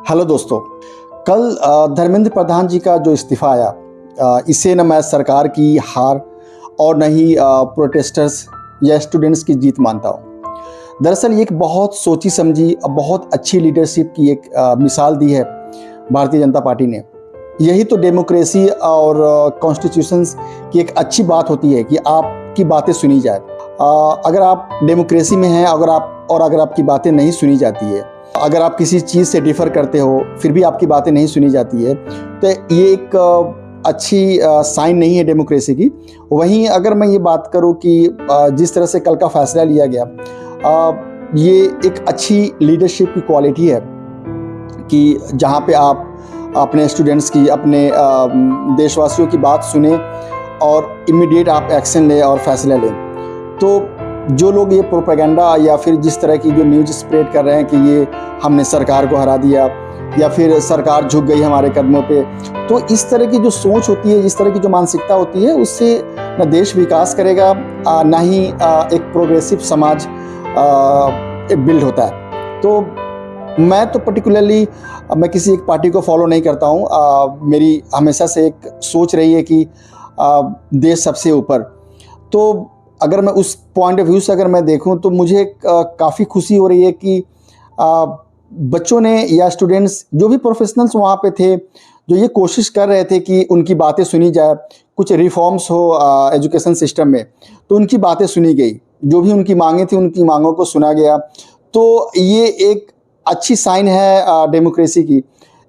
Hello दोस्तों। कल धर्मेंद्र प्रधान जी का जो इस्तीफ़ा आया, इसे न मैं सरकार की हार और न ही प्रोटेस्टर्स या स्टूडेंट्स की जीत मानता हूँ। दरअसल ये एक बहुत सोची समझी और बहुत अच्छी लीडरशिप की एक मिसाल दी है भारतीय जनता पार्टी ने। यही तो डेमोक्रेसी और कॉन्स्टिट्यूशंस की एक अच्छी बात होती है कि आपकी बातें सुनी जाए। अगर आप डेमोक्रेसी में हैं, अगर आपकी बातें नहीं सुनी जाती है, अगर आप किसी चीज़ से डिफ़र करते हो फिर भी आपकी बातें नहीं सुनी जाती है, तो ये एक अच्छी साइन नहीं है डेमोक्रेसी की। वहीं अगर मैं ये बात करूँ कि जिस तरह से कल का फैसला लिया गया, ये एक अच्छी लीडरशिप की क्वालिटी है कि जहाँ पे आप अपने स्टूडेंट्स की, अपने देशवासियों की बात सुने और इमीडिएट आप एक्शन लें और फैसला लें। तो जो लोग ये प्रोपेगेंडा या फिर जिस तरह की जो न्यूज़ स्प्रेड कर रहे हैं कि ये हमने सरकार को हरा दिया या फिर सरकार झुक गई हमारे कदमों पे, तो इस तरह की जो सोच होती है, इस तरह की जो मानसिकता होती है, उससे न देश विकास करेगा, ना ही एक प्रोग्रेसिव समाज बिल्ड होता है। तो मैं तो पर्टिकुलरली मैं किसी एक पार्टी को फॉलो नहीं करता हूँ। मेरी हमेशा से एक सोच रही है कि देश सबसे ऊपर। तो अगर मैं उस पॉइंट ऑफ व्यू से अगर मैं देखूं तो मुझे काफ़ी खुशी हो रही है कि बच्चों ने या स्टूडेंट्स, जो भी प्रोफेशनल्स वहाँ पे थे, जो ये कोशिश कर रहे थे कि उनकी बातें सुनी जाए, कुछ रिफॉर्म्स हो एजुकेशन सिस्टम में, तो उनकी बातें सुनी गई। जो भी उनकी मांगें थी, उनकी मांगों को सुना गया। तो ये एक अच्छी साइन है डेमोक्रेसी की।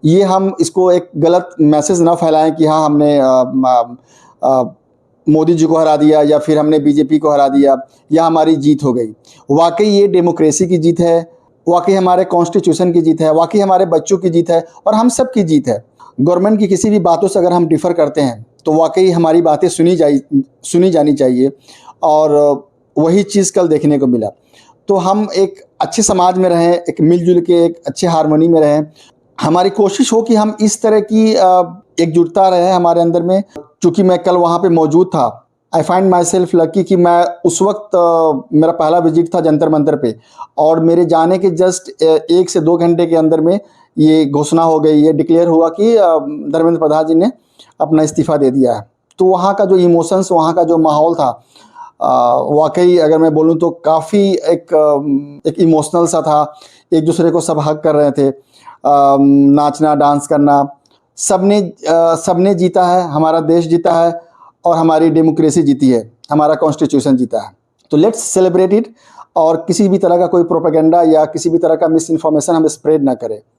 ये हम इसको एक गलत मैसेज ना फैलाएं कि हाँ हमने मोदी जी को हरा दिया या फिर हमने बीजेपी को हरा दिया या हमारी जीत हो गई। वाकई ये डेमोक्रेसी की जीत है, वाकई हमारे कॉन्स्टिट्यूशन की जीत है, वाकई हमारे बच्चों की जीत है और हम सब की जीत है। गवर्नमेंट की किसी भी बातों से अगर हम डिफ़र करते हैं तो वाकई हमारी बातें सुनी जानी चाहिए, और वही चीज़ कल देखने को मिला। तो हम एक अच्छे समाज में रहें, एक मिलजुल के एक अच्छे हार्मनी में रहें। हमारी कोशिश हो कि हम इस तरह की एकजुटता रहे हमारे अंदर में। चूँकि मैं कल वहाँ पे मौजूद था, I find my self lucky कि मैं उस वक्त मेरा पहला विजिट था जंतर मंतर पे, और मेरे जाने के जस्ट 1 से 2 घंटे के अंदर में ये घोषणा हो गई, ये डिक्लेयर हुआ कि धर्मेंद्र प्रधान जी ने अपना इस्तीफ़ा दे दिया है। तो वहाँ का जो इमोशंस, वहाँ का जो माहौल था, वाकई अगर मैं बोलूँ तो काफ़ी एक इमोशनल सा था। एक दूसरे को सब हग कर रहे थे, नाचना, डांस करना, सबने जीता है, हमारा देश जीता है और हमारी डेमोक्रेसी जीती है, हमारा कॉन्स्टिट्यूशन जीता है। तो लेट्स सेलिब्रेट इट, और किसी भी तरह का कोई प्रोपेगेंडा या किसी भी तरह का मिस इन्फॉर्मेशन हम स्प्रेड ना करें।